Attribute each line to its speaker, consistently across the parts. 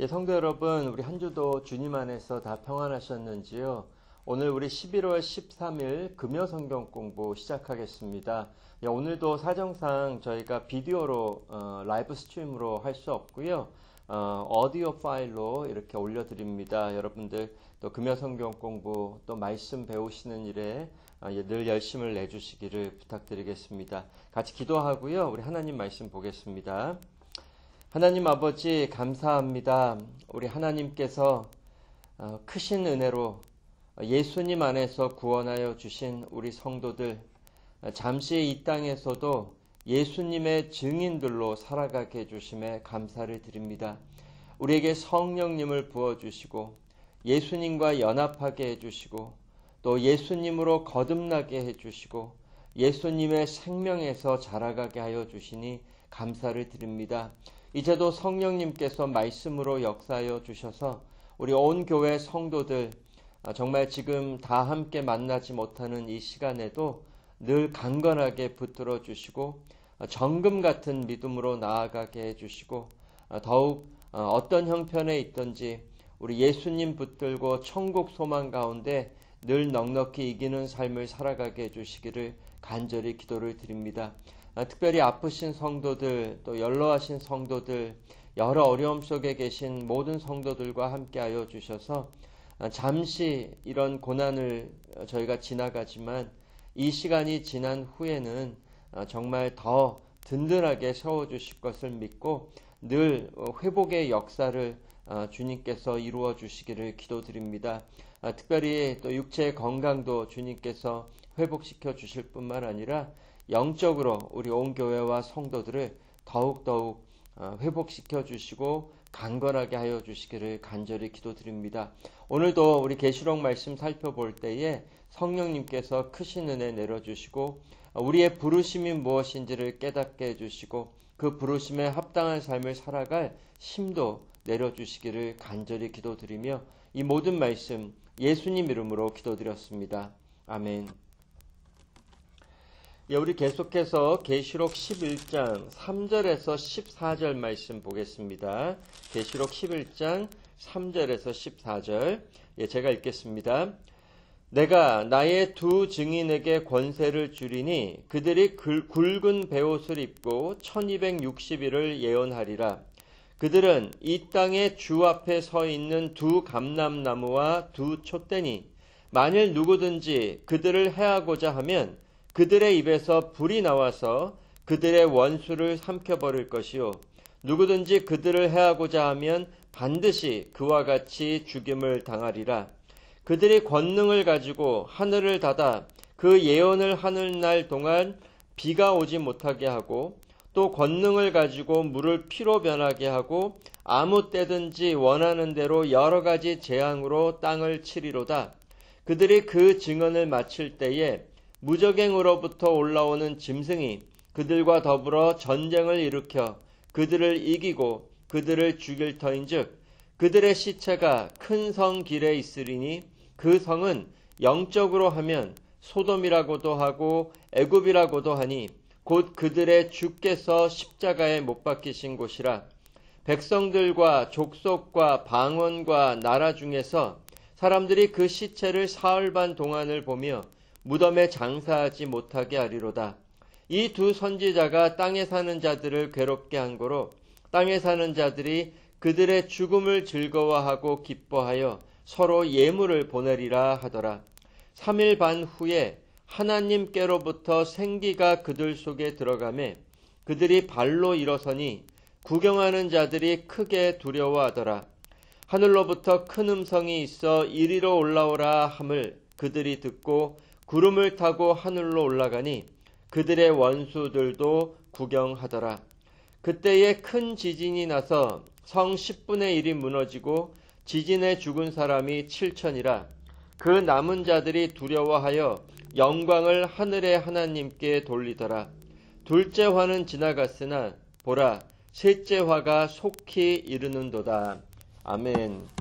Speaker 1: 예, 성도 여러분, 우리 한 주도 주님 안에서 다 평안하셨는지요? 오늘 우리 11월 13일 금요 성경 공부 시작하겠습니다. 예, 오늘도 사정상 저희가 비디오로 라이브 스트림으로 할 수 없고요. 오디오 파일로 이렇게 올려드립니다. 여러분들 또 금요 성경 공부 또 말씀 배우시는 일에 늘 열심을 내주시기를 부탁드리겠습니다. 같이 기도하고요. 우리 하나님 말씀 보겠습니다. 하나님 아버지 감사합니다. 우리 하나님께서 크신 은혜로 예수님 안에서 구원하여 주신 우리 성도들, 잠시 이 땅에서도 예수님의 증인들로 살아가게 해주심에 감사를 드립니다. 우리에게 성령님을 부어주시고 예수님과 연합하게 해주시고 또 예수님으로 거듭나게 해주시고 예수님의 생명에서 자라가게 하여 주시니 감사를 드립니다. 이제도 성령님께서 말씀으로 역사하여 주셔서 우리 온 교회 성도들 정말 지금 다 함께 만나지 못하는 이 시간에도 늘 강건하게 붙들어 주시고 정금 같은 믿음으로 나아가게 해주시고 더욱 어떤 형편에 있든지 우리 예수님 붙들고 천국 소망 가운데 늘 넉넉히 이기는 삶을 살아가게 해주시기를 간절히 기도를 드립니다. 특별히 아프신 성도들 또 연로하신 성도들 여러 어려움 속에 계신 모든 성도들과 함께하여 주셔서 잠시 이런 고난을 저희가 지나가지만 이 시간이 지난 후에는 정말 더 든든하게 세워주실 것을 믿고 늘 회복의 역사를 주님께서 이루어 주시기를 기도드립니다. 특별히 또 육체의 건강도 주님께서 회복시켜 주실 뿐만 아니라 영적으로 우리 온 교회와 성도들을 더욱더욱 회복시켜 주시고 강건하게 하여 주시기를 간절히 기도드립니다. 오늘도 우리 계시록 말씀 살펴볼 때에 성령님께서 크신 은혜 내려주시고 우리의 부르심이 무엇인지를 깨닫게 해주시고 그 부르심에 합당한 삶을 살아갈 힘도 내려주시기를 간절히 기도드리며 이 모든 말씀 예수님 이름으로 기도드렸습니다. 아멘. 예, 우리 계속해서 계시록 11장 3절에서 14절 말씀 보겠습니다. 계시록 11장 3절에서 14절 제가 읽겠습니다. 내가 나의 두 증인에게 권세를 주리니 그들이 굵은 베옷을 입고 1260일을 예언하리라. 그들은 이 땅의 주 앞에 서 있는 두 감람나무와 두 촛대니 만일 누구든지 그들을 해하고자 하면 그들의 입에서 불이 나와서 그들의 원수를 삼켜버릴 것이요 누구든지 그들을 해하고자 하면 반드시 그와 같이 죽임을 당하리라. 그들이 권능을 가지고 하늘을 닫아 그 예언을 하는 날 동안 비가 오지 못하게 하고 또 권능을 가지고 물을 피로 변하게 하고 아무 때든지 원하는 대로 여러 가지 재앙으로 땅을 치리로다. 그들이 그 증언을 마칠 때에 무적행으로부터 올라오는 짐승이 그들과 더불어 전쟁을 일으켜 그들을 이기고 그들을 죽일 터인즉 그들의 시체가 큰 성 길에 있으리니 그 성은 영적으로 하면 소돔이라고도 하고 애굽이라고도 하니 곧 그들의 주께서 십자가에 못 박히신 곳이라. 백성들과 족속과 방언과 나라 중에서 사람들이 그 시체를 사흘 반 동안을 보며 무덤에 장사하지 못하게 하리로다. 이 두 선지자가 땅에 사는 자들을 괴롭게 한 거로 땅에 사는 자들이 그들의 죽음을 즐거워하고 기뻐하여 서로 예물을 보내리라 하더라. 3일 반 후에 하나님께로부터 생기가 그들 속에 들어가매 그들이 발로 일어서니 구경하는 자들이 크게 두려워하더라. 하늘로부터 큰 음성이 있어 이리로 올라오라 함을 그들이 듣고 구름을 타고 하늘로 올라가니 그들의 원수들도 구경하더라. 그때에 큰 지진이 나서 성 10분의 1이 무너지고 지진에 죽은 사람이 7천이라. 그 남은 자들이 두려워하여 영광을 하늘의 하나님께 돌리더라. 둘째 화는 지나갔으나 보라 셋째 화가 속히 이르는도다. 아멘.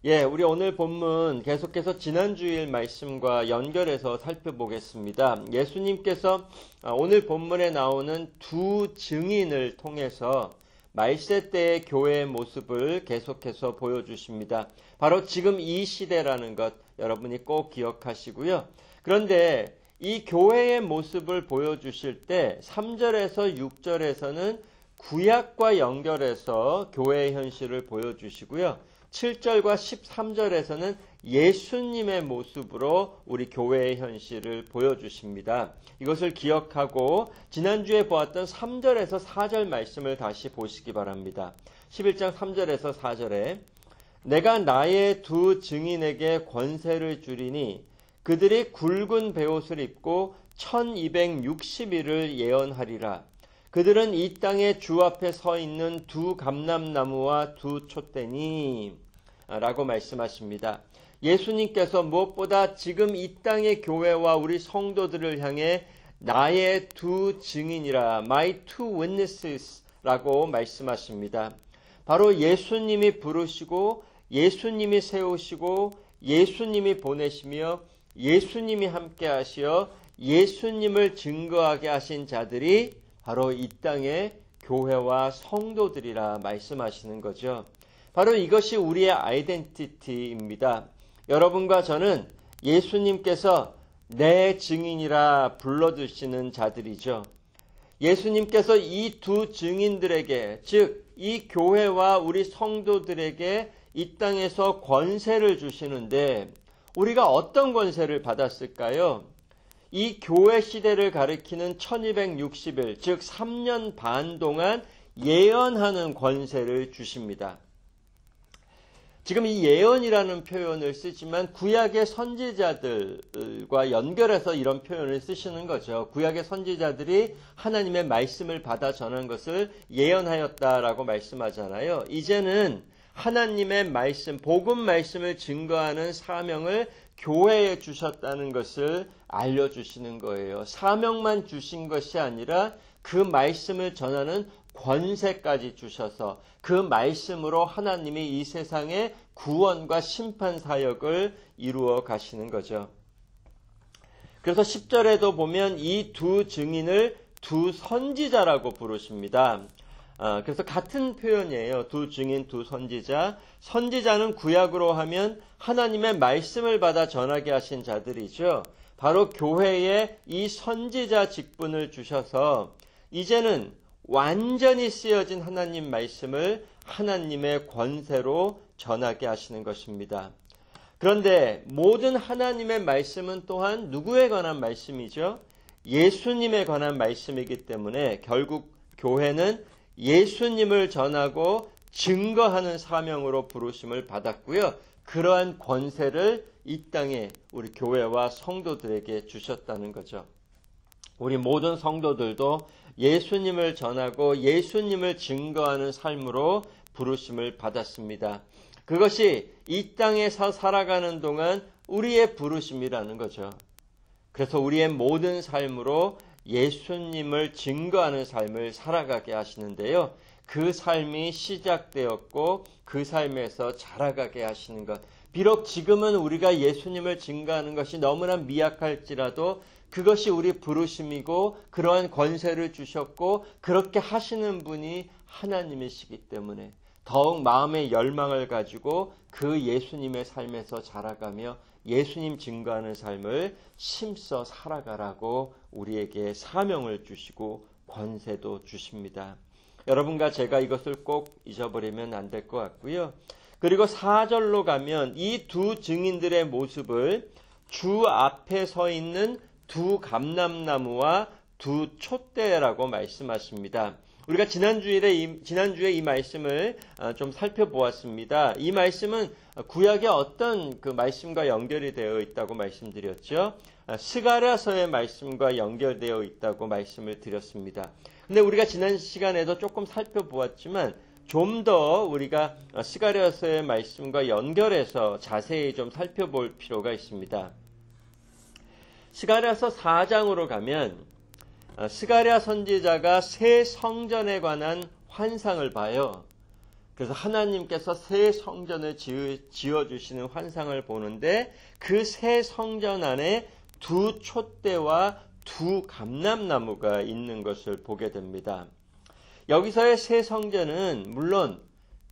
Speaker 1: 우리 오늘 본문 계속해서 지난주일 말씀과 연결해서 살펴보겠습니다. 예수님께서 오늘 본문에 나오는 두 증인을 통해서 말세 때의 교회의 모습을 계속해서 보여주십니다. 바로 지금 이 시대라는 것 여러분이 꼭 기억하시고요. 그런데 이 교회의 모습을 보여주실 때 3절에서 6절에서는 구약과 연결해서 교회의 현실을 보여주시고요. 7절과 13절에서는 예수님의 모습으로 우리 교회의 현실을 보여주십니다. 이것을 기억하고 지난주에 보았던 3절에서 4절 말씀을 다시 보시기 바랍니다. 11장 3절에서 4절에 내가 나의 두 증인에게 권세를 주리니 그들이 굵은 베옷을 입고 1260일을 예언하리라. 그들은 이 땅에 주 앞에 서 있는 두 감람나무와 두 촛대니 라고 말씀하십니다. 예수님께서 무엇보다 지금 이 땅의 교회와 우리 성도들을 향해 나의 두 증인이라, my two witnesses 라고 말씀하십니다. 바로 예수님이 부르시고 예수님이 세우시고 예수님이 보내시며 예수님이 함께 하시어 예수님을 증거하게 하신 자들이 바로 이 땅의 교회와 성도들이라 말씀하시는 거죠. 바로 이것이 우리의 아이덴티티입니다. 여러분과 저는 예수님께서 내 증인이라 불러주시는 자들이죠. 예수님께서 이 두 증인들에게, 즉 이 교회와 우리 성도들에게 이 땅에서 권세를 주시는데 우리가 어떤 권세를 받았을까요? 이 교회 시대를 가리키는 1260일, 즉 3년 반 동안 예언하는 권세를 주십니다. 지금 이 예언이라는 표현을 쓰지만 구약의 선지자들과 연결해서 이런 표현을 쓰시는 거죠. 구약의 선지자들이 하나님의 말씀을 받아 전한 것을 예언하였다라고 말씀하잖아요. 이제는 하나님의 말씀, 복음 말씀을 증거하는 사명을 교회에 주셨다는 것을 알려주시는 거예요. 사명만 주신 것이 아니라 그 말씀을 전하는 권세까지 주셔서 그 말씀으로 하나님이 이 세상의 구원과 심판 사역을 이루어 가시는 거죠. 그래서 10절에도 보면 이 두 증인을 두 선지자라고 부르십니다. 그래서 같은 표현이에요. 두 증인, 두 선지자. 선지자는 구약으로 하면 하나님의 말씀을 받아 전하게 하신 자들이죠. 바로 교회에 이 선지자 직분을 주셔서 이제는 완전히 쓰여진 하나님 말씀을 하나님의 권세로 전하게 하시는 것입니다. 그런데 모든 하나님의 말씀은 또한 누구에 관한 말씀이죠? 예수님에 관한 말씀이기 때문에 결국 교회는 예수님을 전하고 증거하는 사명으로 부르심을 받았고요. 그러한 권세를 이 땅에 우리 교회와 성도들에게 주셨다는 거죠. 우리 모든 성도들도 예수님을 전하고 예수님을 증거하는 삶으로 부르심을 받았습니다. 그것이 이 땅에서 살아가는 동안 우리의 부르심이라는 거죠. 그래서 우리의 모든 삶으로 예수님을 증거하는 삶을 살아가게 하시는데요. 그 삶이 시작되었고 그 삶에서 자라가게 하시는 것. 비록 지금은 우리가 예수님을 증거하는 것이 너무나 미약할지라도 그것이 우리 부르심이고 그러한 권세를 주셨고 그렇게 하시는 분이 하나님이시기 때문에 더욱 마음의 열망을 가지고 그 예수님의 삶에서 자라가며 예수님 증거하는 삶을 심써 살아가라고 우리에게 사명을 주시고 권세도 주십니다. 여러분과 제가 이것을 꼭 잊어버리면 안 될 것 같고요. 그리고 4절로 가면 이 두 증인들의 모습을 주 앞에 서 있는 두 감람나무와 두 촛대라고 말씀하십니다. 우리가 지난주에 이 말씀을 좀 살펴보았습니다. 이 말씀은 구약의 어떤 그 말씀과 연결이 되어 있다고 말씀드렸죠. 스가랴서의 말씀과 연결되어 있다고 말씀을 드렸습니다. 근데 우리가 지난 시간에도 조금 살펴보았지만 좀 더 우리가 스가랴서의 말씀과 연결해서 자세히 좀 살펴볼 필요가 있습니다. 스가랴서 4장으로 가면 스가랴 선지자가 새 성전에 관한 환상을 봐요. 그래서 하나님께서 새 성전을 지어주시는 환상을 보는데 그 새 성전 안에 두 촛대와 두 감람나무가 있는 것을 보게 됩니다. 여기서의 새 성전은 물론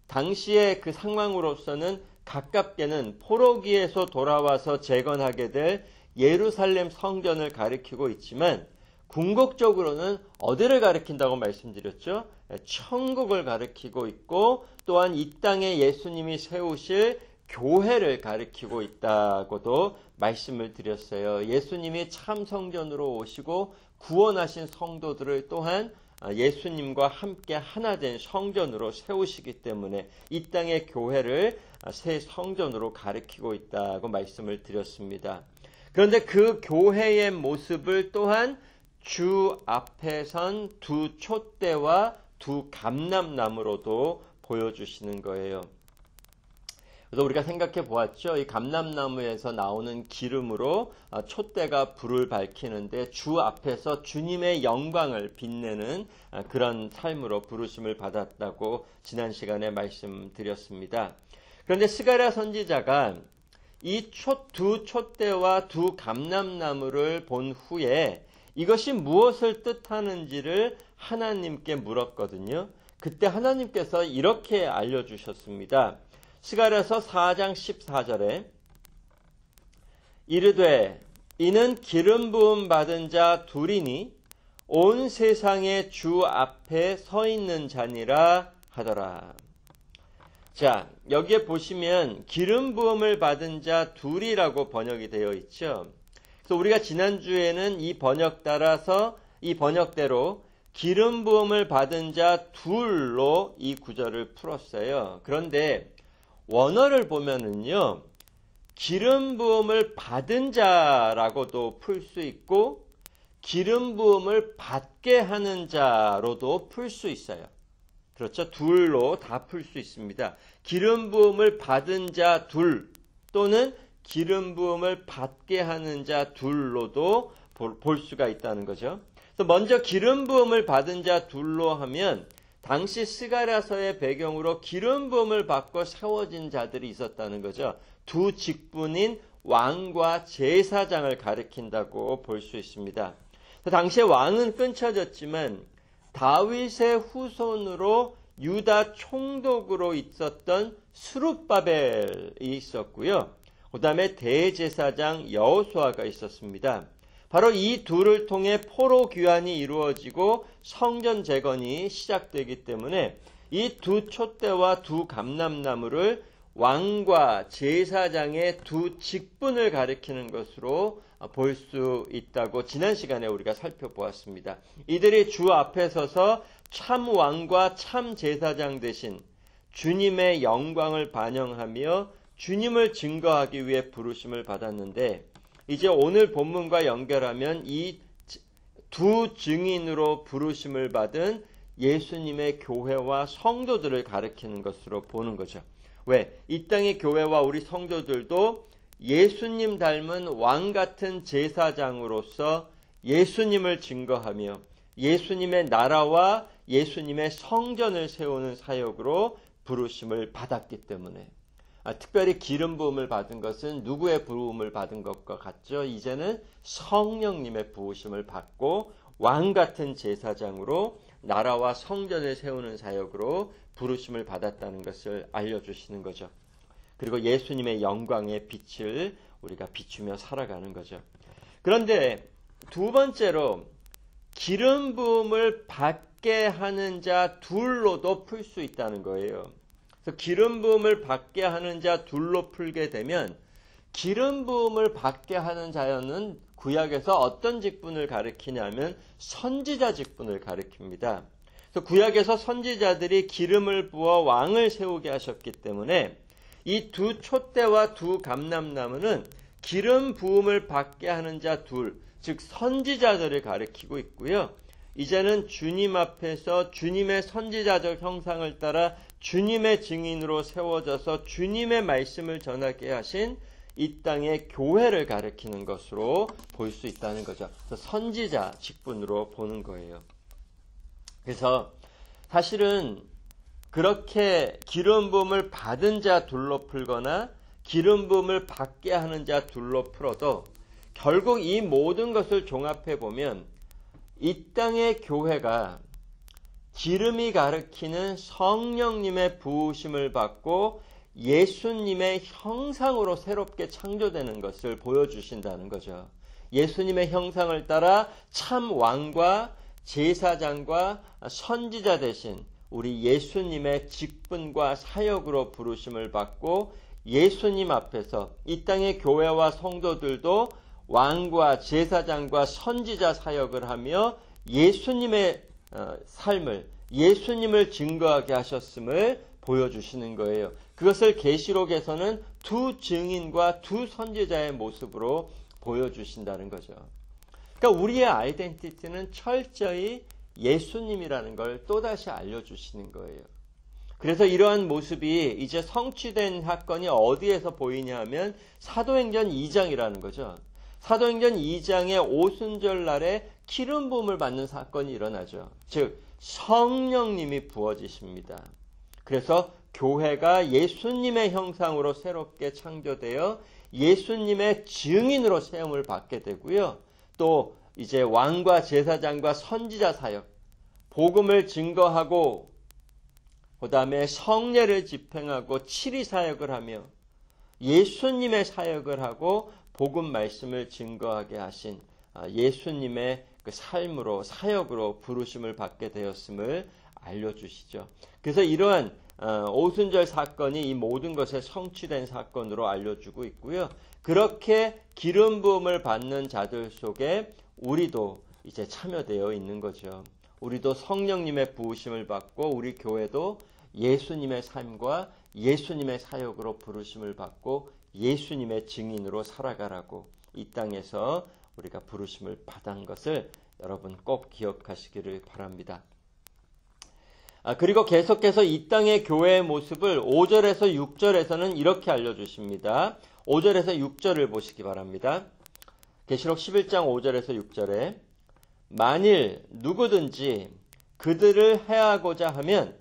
Speaker 1: 당시의 그 상황으로서는 가깝게는 포로기에서 돌아와서 재건하게 될 예루살렘 성전을 가리키고 있지만 궁극적으로는 어디를 가리킨다고 말씀드렸죠? 천국을 가리키고 있고 또한 이 땅에 예수님이 세우실 교회를 가리키고 있다고도 말씀을 드렸어요. 예수님이 참 성전으로 오시고 구원하신 성도들을 또한 예수님과 함께 하나 된 성전으로 세우시기 때문에 이 땅의 교회를 새 성전으로 가리키고 있다고 말씀을 드렸습니다. 그런데 그 교회의 모습을 또한 주 앞에 선 두 촛대와 두 감람나무로도 보여주시는 거예요. 그래서 우리가 생각해 보았죠. 이 감람나무에서 나오는 기름으로 촛대가 불을 밝히는데 주 앞에서 주님의 영광을 빛내는 그런 삶으로 부르심을 받았다고 지난 시간에 말씀드렸습니다. 그런데 스가랴 선지자가 이 두 촛대와 두 감람나무를 본 후에 이것이 무엇을 뜻하는지를 하나님께 물었거든요. 그때 하나님께서 이렇게 알려주셨습니다. 스가랴서 4장 14절에 이르되 이는 기름 부음 받은 자 둘이니 온 세상의 주 앞에 서 있는 자니라 하더라. 자, 여기에 보시면 기름 부음을 받은 자 둘이라고 번역이 되어 있죠. 그래서 우리가 지난주에는 이 번역 따라서 이 번역대로 기름 부음을 받은 자 둘로 이 구절을 풀었어요. 그런데 원어를 보면은요, 기름 부음을 받은 자라고도 풀 수 있고, 기름 부음을 받게 하는 자로도 풀 수 있어요. 그렇죠? 둘로 다 풀 수 있습니다. 기름 부음을 받은 자 둘, 또는 기름 부음을 받게 하는 자 둘로도 볼 수가 있다는 거죠. 그래서 먼저 기름 부음을 받은 자 둘로 하면, 당시 스가랴서의 배경으로 기름 부음을 받고 세워진 자들이 있었다는 거죠. 두 직분인 왕과 제사장을 가리킨다고 볼 수 있습니다. 당시에 왕은 끊쳐졌지만 다윗의 후손으로 유다 총독으로 있었던 스룹바벨이 있었고요. 그 다음에 대제사장 여호수아가 있었습니다. 바로 이 둘을 통해 포로 귀환이 이루어지고 성전 재건이 시작되기 때문에 이 두 촛대와 두 감람나무를 왕과 제사장의 두 직분을 가리키는 것으로 볼 수 있다고 지난 시간에 우리가 살펴보았습니다. 이들이 주 앞에 서서 참 왕과 참 제사장 대신 주님의 영광을 반영하며 주님을 증거하기 위해 부르심을 받았는데, 이제 오늘 본문과 연결하면 이 두 증인으로 부르심을 받은 예수님의 교회와 성도들을 가리키는 것으로 보는 거죠. 왜? 이 땅의 교회와 우리 성도들도 예수님 닮은 왕 같은 제사장으로서 예수님을 증거하며 예수님의 나라와 예수님의 성전을 세우는 사역으로 부르심을 받았기 때문에, 특별히 기름 부음을 받은 것은 누구의 부음을 받은 것과 같죠? 이제는 성령님의 부으심을 받고 왕 같은 제사장으로 나라와 성전을 세우는 사역으로 부르심을 받았다는 것을 알려주시는 거죠. 그리고 예수님의 영광의 빛을 우리가 비추며 살아가는 거죠. 그런데 두 번째로 기름 부음을 받게 하는 자 둘로도 풀 수 있다는 거예요. 그래서 기름 부음을 받게 하는 자 둘로 풀게 되면, 기름 부음을 받게 하는 자는 구약에서 어떤 직분을 가리키냐면 선지자 직분을 가리킵니다. 그래서 구약에서 선지자들이 기름을 부어 왕을 세우게 하셨기 때문에 이 두 촛대와 두 감람나무는 기름 부음을 받게 하는 자 둘, 즉 선지자들을 가리키고 있고요. 이제는 주님 앞에서 주님의 선지자적 형상을 따라 주님의 증인으로 세워져서 주님의 말씀을 전하게 하신 이 땅의 교회를 가리키는 것으로 볼 수 있다는 거죠. 선지자 직분으로 보는 거예요. 그래서 사실은 그렇게 기름 부음을 받은 자 둘로 풀거나 기름 부음을 받게 하는 자 둘로 풀어도 결국 이 모든 것을 종합해 보면 이 땅의 교회가 기름이 가리키는 성령님의 부으심을 받고 예수님의 형상으로 새롭게 창조되는 것을 보여주신다는 거죠. 예수님의 형상을 따라 참 왕과 제사장과 선지자 되신 우리 예수님의 직분과 사역으로 부르심을 받고 예수님 앞에서 이 땅의 교회와 성도들도 왕과 제사장과 선지자 사역을 하며 예수님의 삶을, 예수님을 증거하게 하셨음을 보여주시는 거예요. 그것을 계시록에서는 두 증인과 두 선지자의 모습으로 보여주신다는 거죠. 그러니까 우리의 아이덴티티는 철저히 예수님이라는 걸 또다시 알려주시는 거예요. 그래서 이러한 모습이 이제 성취된 사건이 어디에서 보이냐 하면 사도행전 2장이라는 거죠. 사도행전 2장의 오순절 날에 기름 부음을 받는 사건이 일어나죠. 즉 성령님이 부어지십니다. 그래서 교회가 예수님의 형상으로 새롭게 창조되어 예수님의 증인으로 세움을 받게 되고요. 또 이제 왕과 제사장과 선지자 사역, 복음을 증거하고 그 다음에 성례를 집행하고 치리 사역을 하며 예수님의 사역을 하고 복음 말씀을 증거하게 하신 예수님의 그 삶으로 사역으로 부르심을 받게 되었음을 알려주시죠. 그래서 이러한 오순절 사건이 이 모든 것에 성취된 사건으로 알려주고 있고요. 그렇게 기름 부음을 받는 자들 속에 우리도 이제 참여되어 있는 거죠. 우리도 성령님의 부으심을 받고 우리 교회도 예수님의 삶과 예수님의 사역으로 부르심을 받고 예수님의 증인으로 살아가라고 이 땅에서 우리가 부르심을 받은 것을 여러분 꼭 기억하시기를 바랍니다. 그리고 계속해서 이 땅의 교회의 모습을 5절에서 6절에서는 이렇게 알려주십니다. 5절에서 6절을 보시기 바랍니다. 계시록 11장 5절에서 6절에 만일 누구든지 그들을 해하고자 하면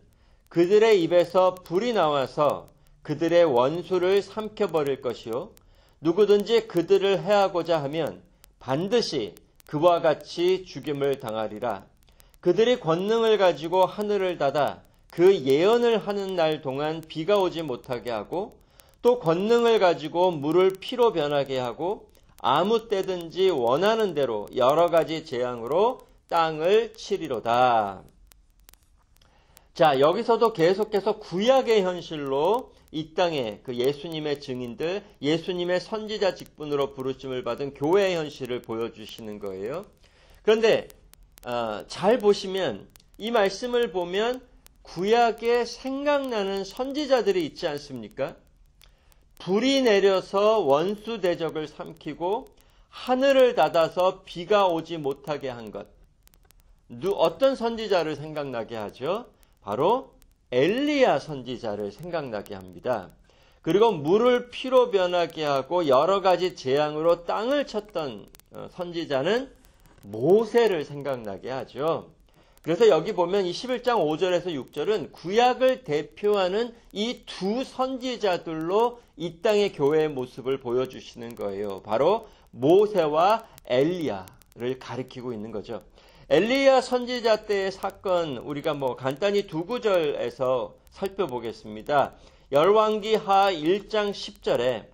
Speaker 1: 그들의 입에서 불이 나와서 그들의 원수를 삼켜버릴 것이요 누구든지 그들을 해하고자 하면 반드시 그와 같이 죽임을 당하리라. 그들이 권능을 가지고 하늘을 닫아 그 예언을 하는 날 동안 비가 오지 못하게 하고 또 권능을 가지고 물을 피로 변하게 하고 아무 때든지 원하는 대로 여러 가지 재앙으로 땅을 치리로다. 자, 여기서도 계속해서 구약의 현실로 이 땅에 그 예수님의 증인들, 예수님의 선지자 직분으로 부르심을 받은 교회의 현실을 보여주시는 거예요. 그런데 잘 보시면 이 말씀을 보면 구약에 생각나는 선지자들이 있지 않습니까? 불이 내려서 원수 대적을 삼키고 하늘을 닫아서 비가 오지 못하게 한 것. 어떤 선지자를 생각나게 하죠? 바로 엘리야 선지자를 생각나게 합니다. 그리고 물을 피로 변하게 하고 여러 가지 재앙으로 땅을 쳤던 선지자는 모세를 생각나게 하죠. 그래서 여기 보면 이 11장 5절에서 6절은 구약을 대표하는 이 두 선지자들로 이 땅의 교회의 모습을 보여주시는 거예요. 바로 모세와 엘리야를 가리키고 있는 거죠. 엘리야 선지자 때의 사건 우리가 간단히 두 구절에서 살펴보겠습니다. 열왕기하 1장 10절에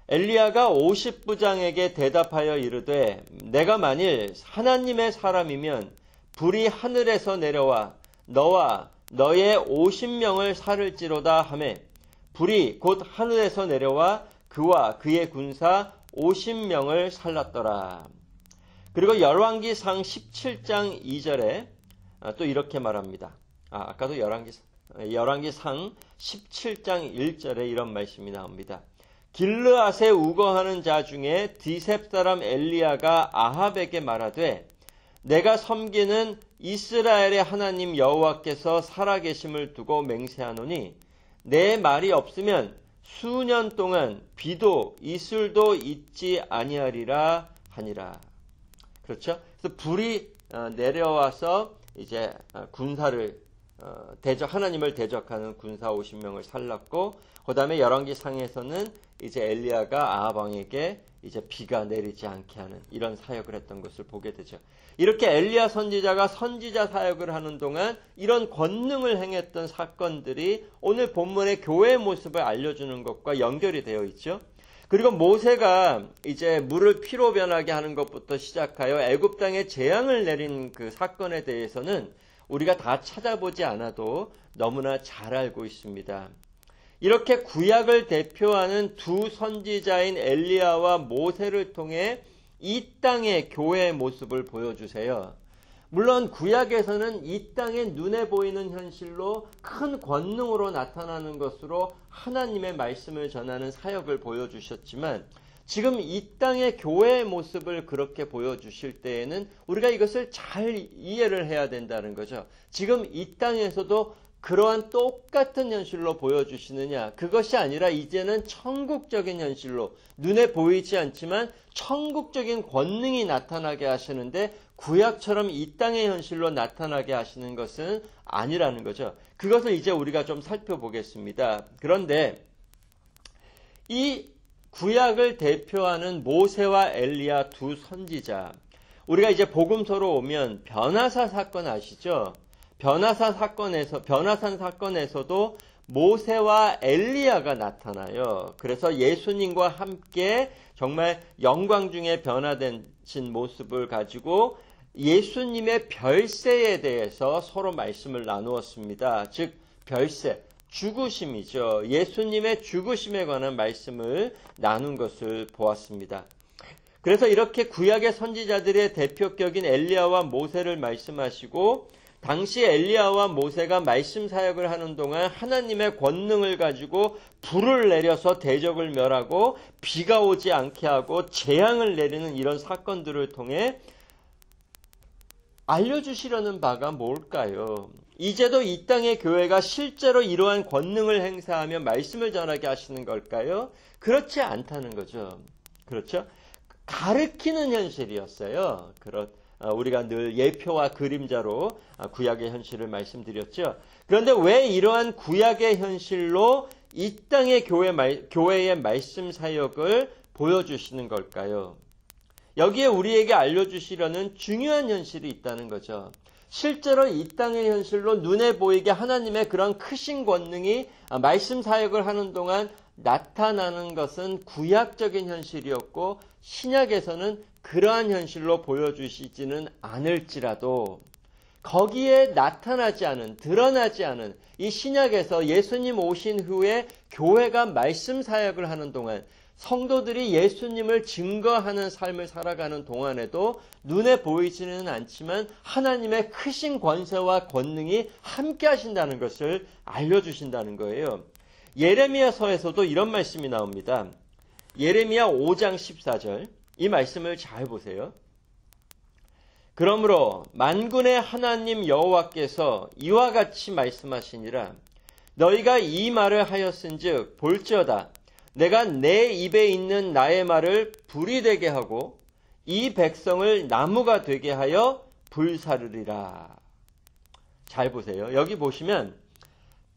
Speaker 1: 엘리야가 50부장에게 대답하여 이르되 내가 만일 하나님의 사람이면 불이 하늘에서 내려와 너와 너의 50명을 살을지로다 하매 불이 곧 하늘에서 내려와 그와 그의 군사 50명을 살랐더라. 그리고 열왕기상 17장 2절에 또 이렇게 말합니다. 아까도 열왕기상 17장 1절에 이런 말씀이 나옵니다. 길르앗에 우거하는 자 중에 디셉 사람 엘리야가 아합에게 말하되 내가 섬기는 이스라엘의 하나님 여호와께서 살아계심을 두고 맹세하노니 내 말이 없으면 수년 동안 비도 이슬도 있지 아니하리라 하니라. 그렇죠? 그래서 불이 내려와서 이제 군사를 하나님을 대적하는 군사 50명을 살랐고, 그 다음에 열왕기상에서는 이제 엘리야가 아합 왕에게 이제 비가 내리지 않게 하는 이런 사역을 했던 것을 보게 되죠. 이렇게 엘리야 선지자가 선지자 사역을 하는 동안 이런 권능을 행했던 사건들이 오늘 본문의 교회의 모습을 알려주는 것과 연결이 되어 있죠. 그리고 모세가 이제 물을 피로 변하게 하는 것부터 시작하여 애굽 땅에 재앙을 내린 그 사건에 대해서는 우리가 다 찾아보지 않아도 너무나 잘 알고 있습니다. 이렇게 구약을 대표하는 두 선지자인 엘리야와 모세를 통해 이 땅의 교회의 모습을 보여주세요. 물론 구약에서는 이 땅의 눈에 보이는 현실로 큰 권능으로 나타나는 것으로 하나님의 말씀을 전하는 사역을 보여주셨지만, 지금 이 땅의 교회의 모습을 그렇게 보여주실 때에는 우리가 이것을 잘 이해를 해야 된다는 거죠. 지금 이 땅에서도 그러한 똑같은 현실로 보여주시느냐, 그것이 아니라 이제는 천국적인 현실로 눈에 보이지 않지만 천국적인 권능이 나타나게 하시는데, 구약처럼 이 땅의 현실로 나타나게 하시는 것은 아니라는 거죠. 그것을 이제 우리가 좀 살펴보겠습니다. 그런데 이 구약을 대표하는 모세와 엘리야 두 선지자, 우리가 이제 복음서로 오면 변화산 사건 아시죠? 변화산 사건에서도 모세와 엘리야가 나타나요. 그래서 예수님과 함께 정말 영광 중에 변화되신 모습을 가지고 예수님의 별세에 대해서 서로 말씀을 나누었습니다. 즉 별세, 죽으심이죠. 예수님의 죽으심에 관한 말씀을 나눈 것을 보았습니다. 그래서 이렇게 구약의 선지자들의 대표격인 엘리야와 모세를 말씀하시고, 당시 엘리야와 모세가 말씀 사역을 하는 동안 하나님의 권능을 가지고 불을 내려서 대적을 멸하고 비가 오지 않게 하고 재앙을 내리는 이런 사건들을 통해 알려주시려는 바가 뭘까요? 이제도 이 땅의 교회가 실제로 이러한 권능을 행사하며 말씀을 전하게 하시는 걸까요? 그렇지 않다는 거죠. 그렇죠? 가르치는 현실이었어요. 우리가 늘 예표와 그림자로 구약의 현실을 말씀드렸죠. 그런데 왜 이러한 구약의 현실로 이 땅의 교회의 말씀 사역을 보여주시는 걸까요? 여기에 우리에게 알려주시려는 중요한 현실이 있다는 거죠. 실제로 이 땅의 현실로 눈에 보이게 하나님의 그런 크신 권능이 말씀 사역을 하는 동안 나타나는 것은 구약적인 현실이었고, 신약에서는 그러한 현실로 보여주시지는 않을지라도 거기에 나타나지 않은, 드러나지 않은 이 신약에서 예수님 오신 후에 교회가 말씀 사역을 하는 동안, 성도들이 예수님을 증거하는 삶을 살아가는 동안에도 눈에 보이지는 않지만 하나님의 크신 권세와 권능이 함께 하신다는 것을 알려주신다는 거예요. 예레미야서에서도 이런 말씀이 나옵니다. 예레미야 5장 14절, 이 말씀을 잘 보세요. 그러므로 만군의 하나님 여호와께서 이와 같이 말씀하시니라. 너희가 이 말을 하였은즉 볼지어다. 내가 내 입에 있는 나의 말을 불이 되게 하고 이 백성을 나무가 되게 하여 불사르리라. 잘 보세요. 여기 보시면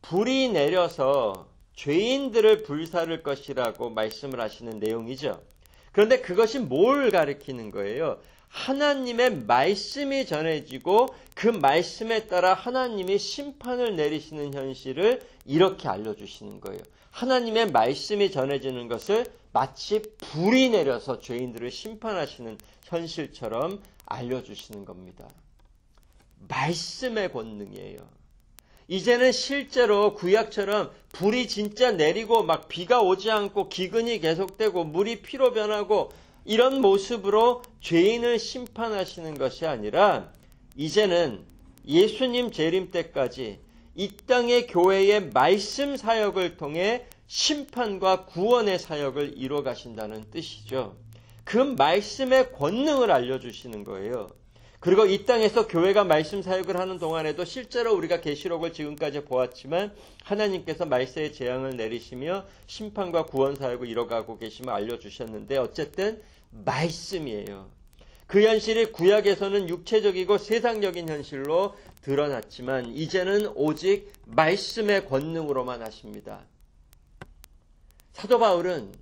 Speaker 1: 불이 내려서 죄인들을 불사를 것이라고 말씀을 하시는 내용이죠. 그런데 그것이 뭘 가리키는 거예요? 하나님의 말씀이 전해지고 그 말씀에 따라 하나님이 심판을 내리시는 현실을 이렇게 알려주시는 거예요. 하나님의 말씀이 전해지는 것을 마치 불이 내려서 죄인들을 심판하시는 현실처럼 알려주시는 겁니다. 말씀의 권능이에요. 이제는 실제로 구약처럼 불이 진짜 내리고 막 비가 오지 않고 기근이 계속되고 물이 피로 변하고 이런 모습으로 죄인을 심판하시는 것이 아니라, 이제는 예수님 재림 때까지 이 땅의 교회의 말씀 사역을 통해 심판과 구원의 사역을 이루어 가신다는 뜻이죠. 그 말씀의 권능을 알려주시는 거예요. 그리고 이 땅에서 교회가 말씀 사역을 하는 동안에도 실제로 우리가 계시록을 지금까지 보았지만 하나님께서 말세의 재앙을 내리시며 심판과 구원 사역을 이뤄가고 계심을 알려주셨는데, 어쨌든 말씀이에요. 그 현실이 구약에서는 육체적이고 세상적인 현실로 드러났지만 이제는 오직 말씀의 권능으로만 하십니다. 사도 바울은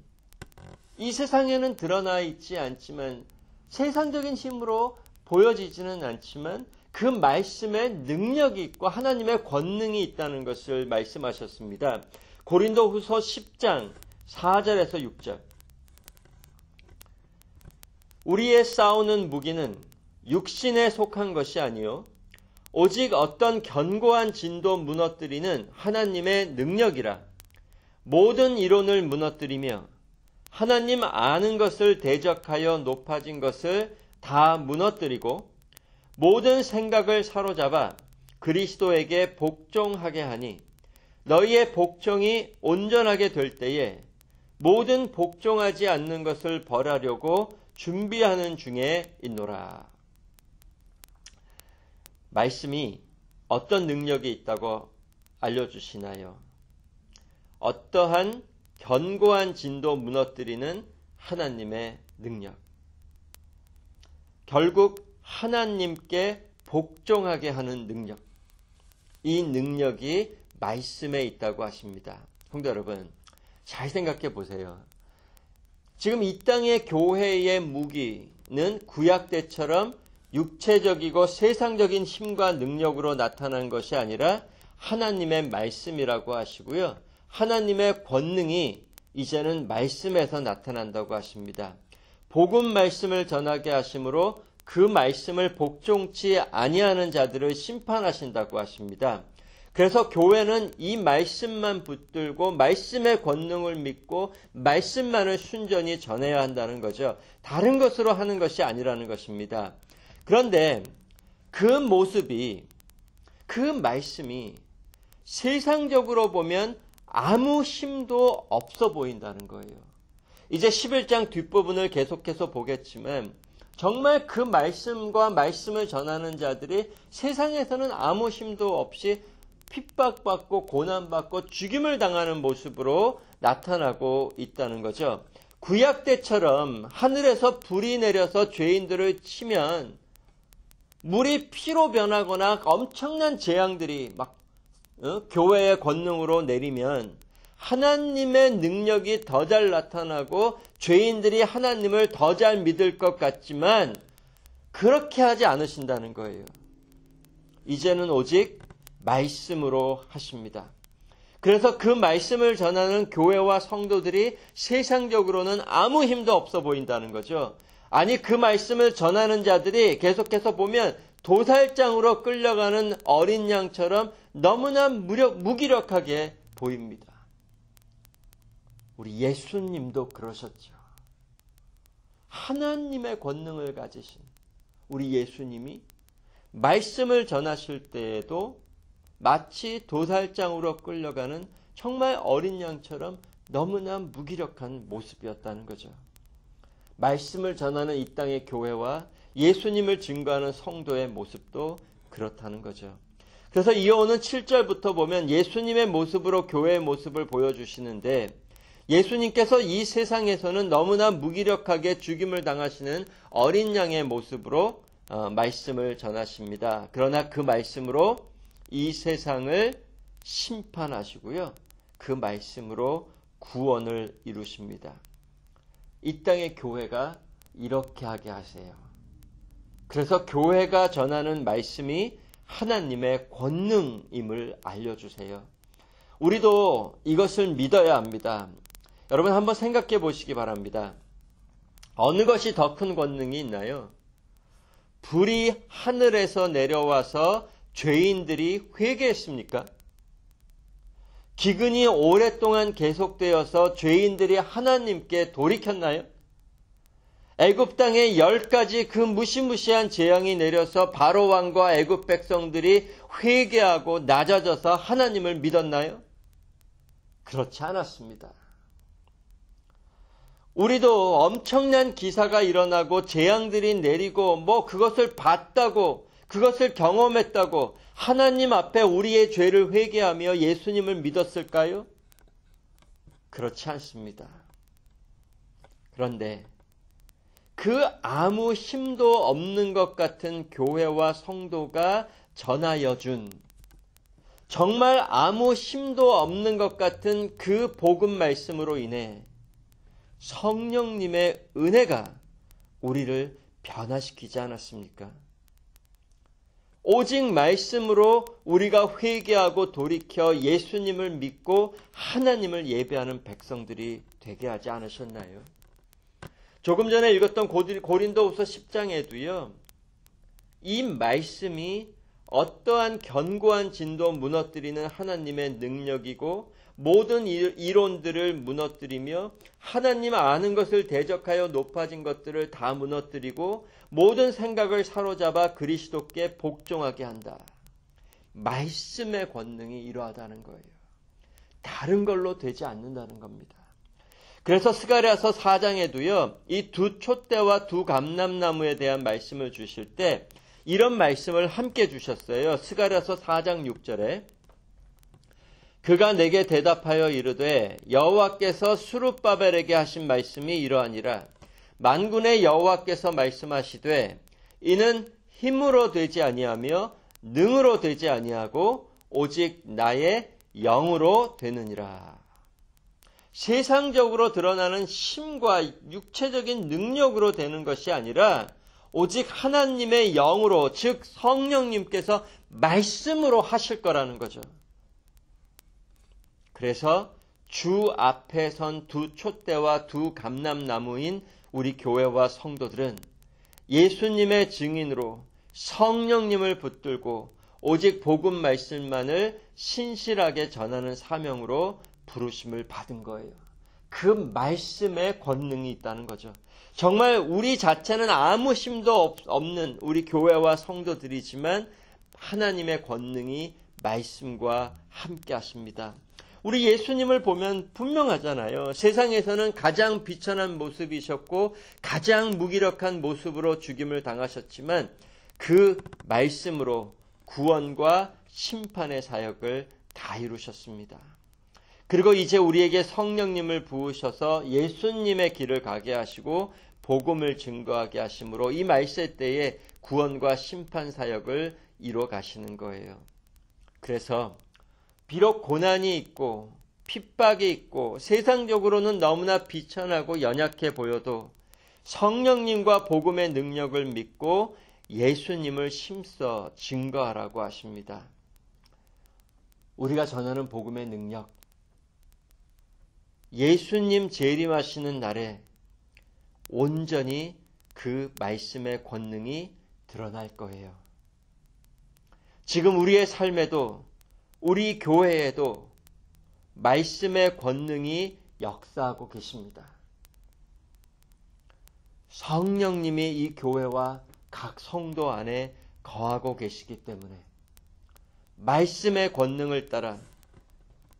Speaker 1: 이 세상에는 드러나 있지 않지만 세상적인 힘으로 보여지지는 않지만 그 말씀에 능력이 있고 하나님의 권능이 있다는 것을 말씀하셨습니다. 고린도후서 10장 4절에서 6절. 우리의 싸우는 무기는 육신에 속한 것이 아니요 오직 어떤 견고한 진도 무너뜨리는 하나님의 능력이라. 모든 이론을 무너뜨리며 하나님 아는 것을 대적하여 높아진 것을 다 무너뜨리고 모든 생각을 사로잡아 그리스도에게 복종하게 하니 너희의 복종이 온전하게 될 때에 모든 복종하지 않는 것을 벌하려고 준비하는 중에 있노라. 말씀이 어떤 능력이 있다고 알려주시나요? 어떠한 견고한 진도 무너뜨리는 하나님의 능력. 결국 하나님께 복종하게 하는 능력. 이 능력이 말씀에 있다고 하십니다. 성도 여러분, 잘 생각해 보세요. 지금 이 땅의 교회의 무기는 구약 때처럼 육체적이고 세상적인 힘과 능력으로 나타난 것이 아니라 하나님의 말씀이라고 하시고요. 하나님의 권능이 이제는 말씀에서 나타난다고 하십니다. 복음 말씀을 전하게 하심으로 그 말씀을 복종치 아니하는 자들을 심판하신다고 하십니다. 그래서 교회는 이 말씀만 붙들고 말씀의 권능을 믿고 말씀만을 순전히 전해야 한다는 거죠. 다른 것으로 하는 것이 아니라는 것입니다. 그런데 그 모습이, 그 말씀이 세상적으로 보면 아무 힘도 없어 보인다는 거예요. 이제 11장 뒷부분을 계속해서 보겠지만 정말 그 말씀과 말씀을 전하는 자들이 세상에서는 아무 힘도 없이 핍박받고 고난받고 죽임을 당하는 모습으로 나타나고 있다는 거죠. 구약 때처럼 하늘에서 불이 내려서 죄인들을 치면 물이 피로 변하거나 엄청난 재앙들이 막 교회의 권능으로 내리면 하나님의 능력이 더 잘 나타나고 죄인들이 하나님을 더 잘 믿을 것 같지만 그렇게 하지 않으신다는 거예요. 이제는 오직 말씀으로 하십니다. 그래서 그 말씀을 전하는 교회와 성도들이 세상적으로는 아무 힘도 없어 보인다는 거죠. 아니, 그 말씀을 전하는 자들이 계속해서 보면 도살장으로 끌려가는 어린 양처럼 너무나 무기력하게 보입니다. 우리 예수님도 그러셨죠. 하나님의 권능을 가지신 우리 예수님이 말씀을 전하실 때에도 마치 도살장으로 끌려가는 정말 어린 양처럼 너무나 무기력한 모습이었다는 거죠. 말씀을 전하는 이 땅의 교회와 예수님을 증거하는 성도의 모습도 그렇다는 거죠. 그래서 이어오는 7절부터 보면 예수님의 모습으로 교회의 모습을 보여주시는데 예수님께서 이 세상에서는 너무나 무기력하게 죽임을 당하시는 어린 양의 모습으로 말씀을 전하십니다. 그러나 그 말씀으로 이 세상을 심판하시고요. 그 말씀으로 구원을 이루십니다. 이 땅의 교회가 이렇게 하게 하세요. 그래서 교회가 전하는 말씀이 하나님의 권능임을 알려주세요. 우리도 이것을 믿어야 합니다. 여러분 한번 생각해 보시기 바랍니다. 어느 것이 더 큰 권능이 있나요? 불이 하늘에서 내려와서 죄인들이 회개했습니까? 기근이 오랫동안 계속되어서 죄인들이 하나님께 돌이켰나요? 애굽 땅에 10가지 그 무시무시한 재앙이 내려서 바로 왕과 애굽 백성들이 회개하고 낮아져서 하나님을 믿었나요? 그렇지 않았습니다. 우리도 엄청난 기사가 일어나고 재앙들이 내리고 그것을 봤다고 그것을 경험했다고 하나님 앞에 우리의 죄를 회개하며 예수님을 믿었을까요? 그렇지 않습니다. 그런데 그 아무 힘도 없는 것 같은 교회와 성도가 전하여 준 정말 아무 힘도 없는 것 같은 그 복음 말씀으로 인해 성령님의 은혜가 우리를 변화시키지 않았습니까? 오직 말씀으로 우리가 회개하고 돌이켜 예수님을 믿고 하나님을 예배하는 백성들이 되게 하지 않으셨나요? 조금 전에 읽었던 고린도후서 10장에도요. 이 말씀이 어떠한 견고한 진도 무너뜨리는 하나님의 능력이고 모든 이론들을 무너뜨리며 하나님 아는 것을 대적하여 높아진 것들을 다 무너뜨리고 모든 생각을 사로잡아 그리스도께 복종하게 한다. 말씀의 권능이 이러하다는 거예요. 다른 걸로 되지 않는다는 겁니다. 그래서 스가랴서 4장에도요. 이 두 촛대와 두 감람나무에 대한 말씀을 주실 때 이런 말씀을 함께 주셨어요. 스가랴서 4장 6절에 그가 내게 대답하여 이르되 여호와께서 스룹바벨에게 하신 말씀이 이러하니라. 만군의 여호와께서 말씀하시되 이는 힘으로 되지 아니하며 능으로 되지 아니하고 오직 나의 영으로 되느니라. 세상적으로 드러나는 힘과 육체적인 능력으로 되는 것이 아니라 오직 하나님의 영으로, 즉 성령님께서 말씀으로 하실 거라는 거죠. 그래서 주 앞에 선 두 촛대와 두 감람나무인 우리 교회와 성도들은 예수님의 증인으로 성령님을 붙들고 오직 복음 말씀만을 신실하게 전하는 사명으로 부르심을 받은 거예요. 그 말씀에 권능이 있다는 거죠. 정말 우리 자체는 아무 힘도 없는 우리 교회와 성도들이지만 하나님의 권능이 말씀과 함께 하십니다. 우리 예수님을 보면 분명하잖아요. 세상에서는 가장 비천한 모습이셨고 가장 무기력한 모습으로 죽임을 당하셨지만 그 말씀으로 구원과 심판의 사역을 다 이루셨습니다. 그리고 이제 우리에게 성령님을 부으셔서 예수님의 길을 가게 하시고 복음을 증거하게 하심으로 이 말세 때에 구원과 심판 사역을 이루어 가시는 거예요. 그래서 비록 고난이 있고 핍박이 있고 세상적으로는 너무나 비천하고 연약해 보여도 성령님과 복음의 능력을 믿고 예수님을 힘써 증거하라고 하십니다. 우리가 전하는 복음의 능력, 예수님 재림하시는 날에 온전히 그 말씀의 권능이 드러날 거예요. 지금 우리의 삶에도 우리 교회에도 말씀의 권능이 역사하고 계십니다. 성령님이 이 교회와 각 성도 안에 거하고 계시기 때문에 말씀의 권능을 따라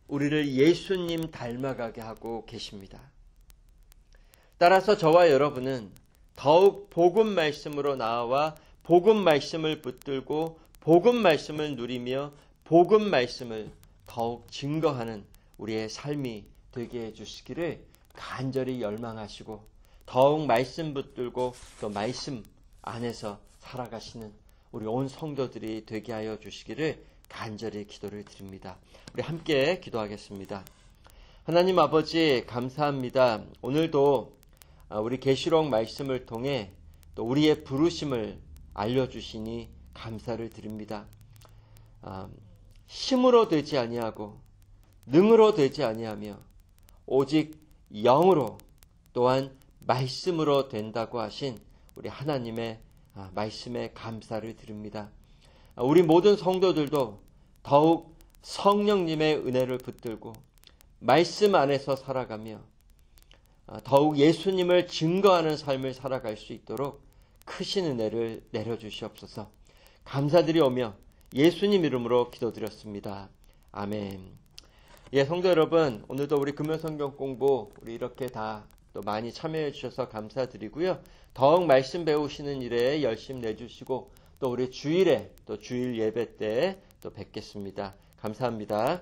Speaker 1: 우리를 예수님 닮아가게 하고 계십니다. 따라서 저와 여러분은 더욱 복음 말씀으로 나아와 복음 말씀을 붙들고 복음 말씀을 누리며 복음 말씀을 더욱 증거하는 우리의 삶이 되게 해주시기를 간절히 열망하시고 더욱 말씀 붙들고 또 말씀 안에서 살아가시는 우리 온 성도들이 되게 하여 주시기를 간절히 기도를 드립니다. 우리 함께 기도하겠습니다. 하나님 아버지 감사합니다. 오늘도 우리 계시록 말씀을 통해 또 우리의 부르심을 알려주시니 감사를 드립니다. 힘으로 되지 아니하고 능으로 되지 아니하며 오직 영으로 또한 말씀으로 된다고 하신 우리 하나님의 말씀에 감사를 드립니다. 우리 모든 성도들도 더욱 성령님의 은혜를 붙들고 말씀 안에서 살아가며 더욱 예수님을 증거하는 삶을 살아갈 수 있도록 크신 은혜를 내려주시옵소서. 감사드리오며 예수님 이름으로 기도드렸습니다. 아멘. 예, 성도 여러분, 오늘도 우리 금요성경 공부 우리 이렇게 다 또 많이 참여해 주셔서 감사드리고요. 더욱 말씀 배우시는 일에 열심 내주시고 또 우리 주일에 또 주일 예배 때 또 뵙겠습니다. 감사합니다.